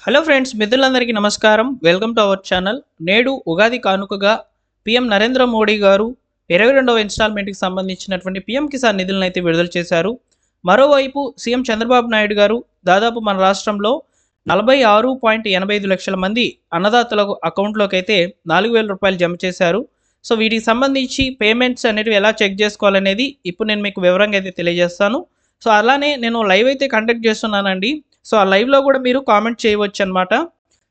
Hello friends, మిత్రులందరికీ నమస్కారం. Welcome to our channel. నేడు ఉగాది కానుకగా పీఎం నరేంద్ర మోడీ గారు 22వ ఇన్స్టాల్మెంట్కి సంబంధించినటువంటి పీఎం కిసాన్ నిధులను అయితే విడుదల చేశారు. మరోవైపు సీఎం చంద్రబాబు నాయుడు గారు దాదాపు మన రాష్ట్రంలో 46.85 లక్షల మంది అన్నదాతల అకౌంట్లోకి అయితే 4,000 రూపాయలు జమ చేశారు. సో వీటికి సంబంధించి పేమెంట్స్ అనేవి ఎలా చెక్ చేసుకోవాలనేది ఇప్పుడు నేను మీకు వివరంగా అయితే తెలియజేస్తాను. సో అలానే నేను లైవ్ అయితే కండక్ట్ చేస్తున్నానండి. సో ఆ లైవ్లో కూడా మీరు కామెంట్ చేయవచ్చు అనమాట.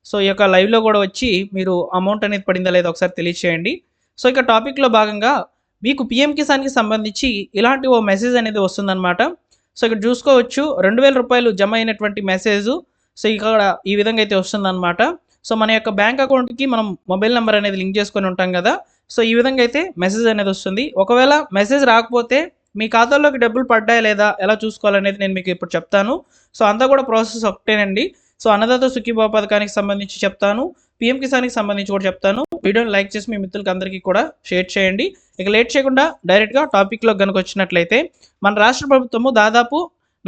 సో ఈ యొక్క లైవ్లో కూడా వచ్చి మీరు అమౌంట్ అనేది పడిందా లేదా ఒకసారి తెలియచేయండి. సో ఇక టాపిక్లో భాగంగా మీకు పీఎం కిసాన్కి సంబంధించి ఇలాంటి ఓ మెసేజ్ అనేది వస్తుందన్నమాట. సో ఇక్కడ చూసుకోవచ్చు 2,000 రూపాయలు జమ అయినటువంటి మెసేజ్. సో ఇక్కడ ఈ విధంగా అయితే వస్తుందన్నమాట. సో మన యొక్క బ్యాంక్ అకౌంట్కి మనం మొబైల్ నెంబర్ అనేది లింక్ చేసుకొని ఉంటాం కదా. సో ఈ విధంగా అయితే మెసేజ్ అనేది వస్తుంది. ఒకవేళ మెసేజ్ రాకపోతే మీ ఖాతాలోకి డబ్బులు పడ్డాయా లేదా ఎలా చూసుకోవాలనేది నేను మీకు ఇప్పుడు చెప్తాను. సో అంతా కూడా ప్రాసెస్ ఒకటేనండి. సో అన్నదాత సుఖీభావ పథకానికి సంబంధించి చెప్తాను, పీఎం కిసాన్కి సంబంధించి కూడా చెప్తాను. వీడియోని లైక్ చేసి మీ మిత్రులకి అందరికీ కూడా షేర్ చేయండి. ఇక లేట్ చేయకుండా డైరెక్ట్గా టాపిక్లో కనుక వచ్చినట్లయితే, మన రాష్ట్ర ప్రభుత్వము దాదాపు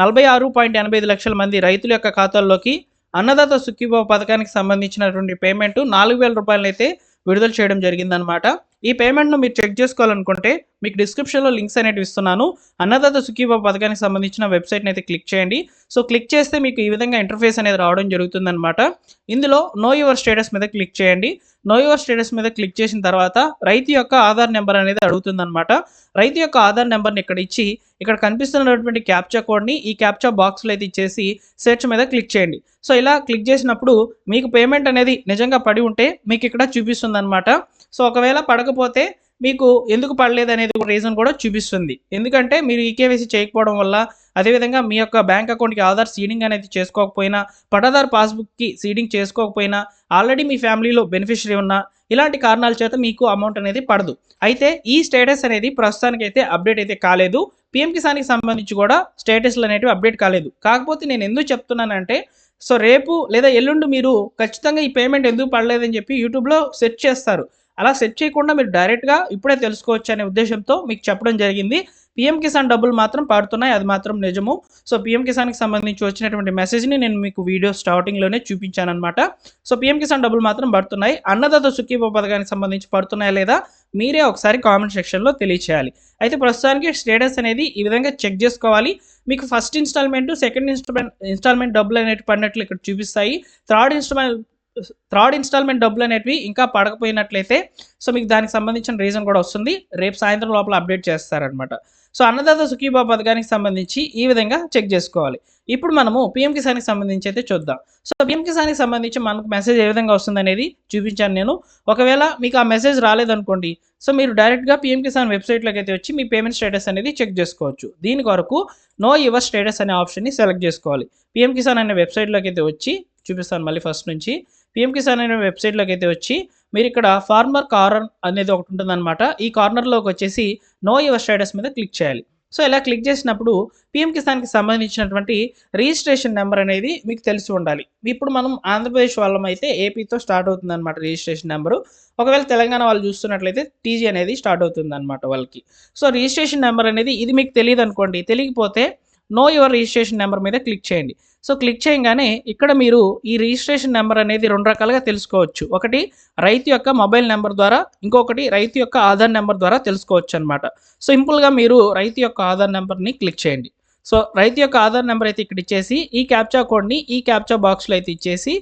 46.85 లక్షల మంది రైతుల యొక్క ఖాతాల్లోకి అన్నదాత సుఖీభావ పథకానికి సంబంధించినటువంటి పేమెంట్ 4,000 రూపాయలు అయితే విడుదల చేయడం జరిగిందనమాట. ఈ పేమెంట్ను మీరు చెక్ చేసుకోవాలనుకుంటే మీకు డిస్క్రిప్షన్లో లింక్స్ అనేవి ఇస్తున్నాను. అన్నదాత సుఖీభావ పథకానికి సంబంధించిన వెబ్సైట్ని అయితే క్లిక్ చేయండి. సో క్లిక్ చేస్తే మీకు ఈ విధంగా ఇంటర్ఫేస్ అనేది రావడం జరుగుతుందన్నమాట. ఇందులో నో యువర్ స్టేటస్ మీద క్లిక్ చేయండి. నో యువర్ స్టేటస్ మీద క్లిక్ చేసిన తర్వాత రైతు యొక్క ఆధార్ నెంబర్ అనేది అడుగుతుందన్నమాట. రైతు యొక్క ఆధార్ నెంబర్ని ఇక్కడ ఇచ్చి ఇక్కడ కనిపిస్తున్నటువంటి క్యాప్చా కోడ్ని ఈ క్యాప్చా బాక్స్లో అయితే ఇచ్చేసి సెర్చ్ మీద క్లిక్ చేయండి. సో ఇలా క్లిక్ చేసినప్పుడు మీకు పేమెంట్ అనేది నిజంగా పడి ఉంటే మీకు ఇక్కడ చూపిస్తుంది అనమాట. సో ఒకవేళ పడకపోతే మీకు ఎందుకు పడలేదు అనేది రీజన్ కూడా చూపిస్తుంది. ఎందుకంటే మీరు ఈకేవైసీ చేయకపోవడం వల్ల, అదేవిధంగా మీ యొక్క బ్యాంక్ అకౌంట్కి ఆధార్ సీడింగ్ అనేది చేసుకోకపోయినా, పటాదారు పాస్బుక్కి సీడింగ్ చేసుకోకపోయినా, ఆల్రెడీ మీ ఫ్యామిలీలో బెనిఫిషరీ ఉన్నా, ఇలాంటి కారణాల చేత మీకు అమౌంట్ అనేది పడదు. అయితే ఈ స్టేటస్ అనేది ప్రస్తుతానికి అయితే అప్డేట్ అయితే కాలేదు. పీఎం కిసాన్కి సంబంధించి కూడా స్టేటస్లు అనేవి అప్డేట్ కాలేదు. కాకపోతే నేను ఎందుకు చెప్తున్నానంటే, సో రేపు లేదా ఎల్లుండి మీరు ఖచ్చితంగా ఈ పేమెంట్ ఎందుకు పడలేదని చెప్పి యూట్యూబ్లో సెర్చ్ చేస్తారు. అలా సెర్చ్ చేయకుండా మీరు డైరెక్ట్గా ఇప్పుడే తెలుసుకోవచ్చు అనే ఉద్దేశంతో మీకు చెప్పడం జరిగింది. పీఎం కిసాన్ డబ్బులు మాత్రం పడుతున్నాయి, అది మాత్రం నిజము. సో పీఎం కిసాన్కి సంబంధించి వచ్చినటువంటి మెసేజ్ని నేను మీకు వీడియో స్టార్టింగ్లోనే చూపించాను అనమాట. సో పీఎం కిసాన్ డబ్బులు మాత్రం పడుతున్నాయి. అన్నదాత సుఖీభావ పథకానికి సంబంధించి పడుతున్నాయా లేదా మీరే ఒకసారి కామెంట్ సెక్షన్లో తెలియచేయాలి. అయితే ప్రస్తుతానికి స్టేటస్ అనేది ఈ విధంగా చెక్ చేసుకోవాలి. మీకు ఫస్ట్ ఇన్స్టాల్మెంట్, సెకండ్ ఇన్స్టాల్మెంట్ డబ్బులు అనేవి పడినట్లు ఇక్కడ చూపిస్తాయి. థర్డ్ ఇన్స్టాల్మెంట్ డబ్బులు అనేవి ఇంకా పడకపోయినట్లయితే సో మీకు దానికి సంబంధించిన రీజన్ కూడా వస్తుంది. రేపు సాయంత్రం లోపల అప్డేట్ చేస్తారనమాట. సో అన్నదాత సుఖీభావ పథకానికి సంబంధించి ఈ విధంగా చెక్ చేసుకోవాలి. ఇప్పుడు మనము పీఎం కిసాన్కి సంబంధించి అయితే చూద్దాం. సో పీఎం కిసాన్కి సంబంధించి మనకు మెసేజ్ ఏ విధంగా వస్తుంది అనేది చూపించాను నేను. ఒకవేళ మీకు ఆ మెసేజ్ రాలేదనుకోండి, సో మీరు డైరెక్ట్గా పీఎం కిసాన్ వెబ్సైట్లోకి అయితే వచ్చి మీ పేమెంట్ స్టేటస్ అనేది చెక్ చేసుకోవచ్చు. దీని కొరకు నో యువర్ స్టేటస్ అనే ఆప్షన్ని సెలెక్ట్ చేసుకోవాలి. పీఎం కిసాన్ అనే వెబ్సైట్లోకి అయితే వచ్చి చూపిస్తాను మళ్ళీ ఫస్ట్ నుంచి. పీఎం కిసాన్ అనే వెబ్సైట్లోకి అయితే వచ్చి మీరు ఇక్కడ ఫార్మర్ కార్నర్ అనేది ఒకటి ఉంటుందన్నమాట. ఈ కార్నర్లోకి వచ్చేసి నో యువర్ స్టేటస్ మీద క్లిక్ చేయాలి. సో ఇలా క్లిక్ చేసినప్పుడు పీఎం కిసాన్కి సంబంధించినటువంటి రిజిస్ట్రేషన్ నెంబర్ అనేది మీకు తెలిసి ఉండాలి. ఇప్పుడు మనం ఆంధ్రప్రదేశ్ వాళ్ళం అయితే ఏపీతో స్టార్ట్ అవుతుంది అనమాట రిజిస్ట్రేషన్ నెంబరు. ఒకవేళ తెలంగాణ వాళ్ళు చూస్తున్నట్లయితే టీజీ అనేది స్టార్ట్ అవుతుంది అనమాట వాళ్ళకి. సో రిజిస్ట్రేషన్ నెంబర్ అనేది ఇది మీకు తెలియదు అనుకోండి, తెలియకపోతే నో యువర్ రిజిస్ట్రేషన్ నెంబర్ మీద క్లిక్ చేయండి. సో క్లిక్ చేయగానే ఇక్కడ మీరు ఈ రిజిస్ట్రేషన్ నెంబర్ అనేది 2 రకాలుగా తెలుసుకోవచ్చు. ఒకటి రైతు యొక్క మొబైల్ నెంబర్ ద్వారా, ఇంకొకటి రైతు యొక్క ఆధార్ నెంబర్ ద్వారా తెలుసుకోవచ్చు అనమాట. సింపుల్గా మీరు రైతు యొక్క ఆధార్ నెంబర్ని క్లిక్ చేయండి. సో రైతు యొక్క ఆధార్ నెంబర్ అయితే ఇక్కడ ఇచ్చేసి ఈ క్యాప్చా కోడ్ని ఈ క్యాప్చా బాక్స్లో అయితే ఇచ్చేసి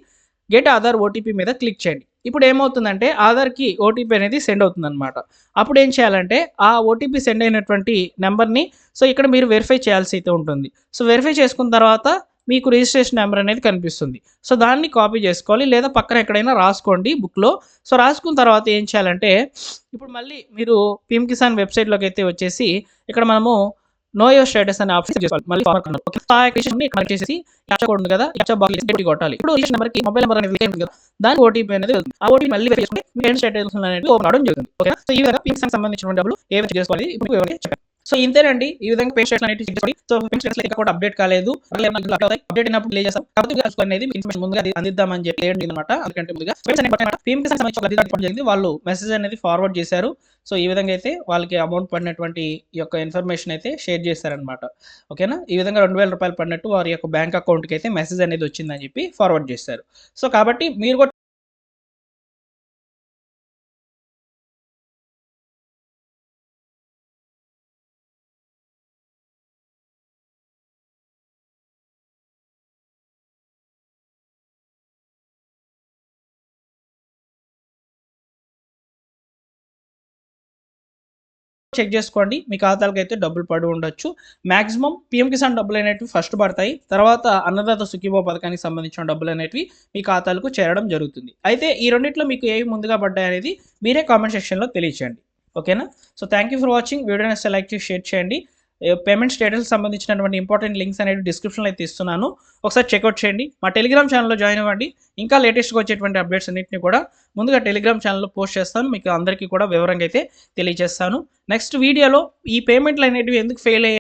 గెట్ ఆధార్ ఓటీపీ మీద క్లిక్ చేయండి. ఇప్పుడు ఏమవుతుందంటే ఆధార్కి ఓటీపీ అనేది సెండ్ అవుతుంది అనమాట. అప్పుడు ఏం చేయాలంటే ఆ ఓటీపీ సెండ్ అయినటువంటి నెంబర్ని సో ఇక్కడ మీరు వెరిఫై చేయాల్సి అయితే ఉంటుంది. సో వెరిఫై చేసుకున్న తర్వాత మీకు రిజిస్ట్రేషన్ నెంబర్ అనేది కనిపిస్తుంది. సో దాన్ని కాపీ చేసుకోవాలి, లేదా పక్కన ఎక్కడైనా రాసుకోండి బుక్లో. సో రాసుకున్న తర్వాత ఏం చేయాలంటే ఇప్పుడు మళ్ళీ మీరు పీఎం కిసాన్ వెబ్సైట్లోకి అయితే వచ్చేసి ఇక్కడ మనము నో యువర్ స్టేటస్ అనే ఆప్షన్ చేసుకోవాలి. మళ్ళీ కనెక్ట్ చేసి క్యాప్చా కోడ్ ఉంది కదా, క్యాప్చా బాక్స్ కొట్టాలి. ఇప్పుడు ఈ నెంబర్కి మొబైల్ నెంబర్ అనేది ఉంది కదా, దానికి ఓటీపీ అనేది వెళ్తుంది. ఆ ఓటీపీ మళ్ళీ వేసుకుంటే మీ స్టేటస్ అనేది ఓపెన్ అవడం జరుగుతుంది. ఓకే, సో ఈ విధంగా పీఎం కిసాన్ సంబంధించిన డబ్బులు ఏమైనా చేసుకోవాలి ఇప్పుడు చెప్పండి. సో ఇంతేనండి. ఈ విధంగా పేమెంట్ స్టేటస్ అనేవి చెక్ చేసుకోండి. సో పేమెంట్ స్టేటస్ ఇంకా కూడా అప్డేట్ కాలేదు. అప్డేట్ అయినప్పుడు ప్లే చేస్తాం. కాబట్టి అనేది మీకు ఇన్ఫర్మేషన్ ముందుగా అందిద్దామని చెప్పి అన్నమాట. అందుకంటే ముందుగా పేమెంట్స్ సంబంధించి ఒక రిపోర్ట్ జరిగింది. వాళ్ళు మెసేజ్ అనేది ఫార్వర్డ్ చేశారు. సో ఈ విధంగా అయితే వాళ్ళకి అమౌంట్ పడినటువంటి ఈ యొక్క ఇన్ఫర్మేషన్ అయితే షేర్ చేశారనమాట. ఓకేనా? ఈ విధంగా ₹2000 పడినట్టు వారి యొక్క బ్యాంక్ అకౌంట్‌కి అయితే మెసేజ్ అనేది వచ్చిందని చెప్పి ఫార్వర్డ్ చేశారు. సో కాబట్టి మీరు కూడా చెక్ చేసుకోండి. మీ ఖాతాలకైతే డబ్బులు పడి ఉండొచ్చు. మాక్సిమం పీఎం కిసాన్ డబ్బులనేటివి ఫస్ట్ పడతాయి. తర్వాత అన్నదాత సుఖీభవ పథకానికి సంబంధించిన డబ్బులనేటివి మీ ఖాతాలకు చేరడం జరుగుతుంది. అయితే ఈ రెండిట్లో మీకు ఏవి ముందుగా పడ్డాయనేది మీరే కామెంట్ సెక్షన్‌లో తెలియచేయండి. ఓకేనా? So thank you for watching. Video నచ్చితే లైక్ చేసి షేర్ చేయండి. పేమెంట్ స్టేటస్‌కి సంబంధించినటువంటి ఇంపార్టెంట్ లింక్స్ అనేవి డిస్క్రిప్షన్‌లో అయితే ఇస్తున్నాను. ఒకసారి చెక్‌ఔట్ చేయండి. మా టెలిగ్రామ్ ఛానెల్‌లో జాయిన్ అవ్వండి. ఇంకా లేటెస్ట్‌గా వచ్చేటువంటి అప్డేట్స్ అన్నిటిని కూడా ముందుగా టెలిగ్రామ్ ఛానెల్‌లో పోస్ట్ చేస్తాను. మీకు అందరికీ కూడా వివరంగా అయితే తెలియజేస్తాను. నెక్స్ట్ వీడియోలో ఈ పేమెంట్‌లు అనేటివి ఎందుకు ఫెయిల్ అయ్యాయి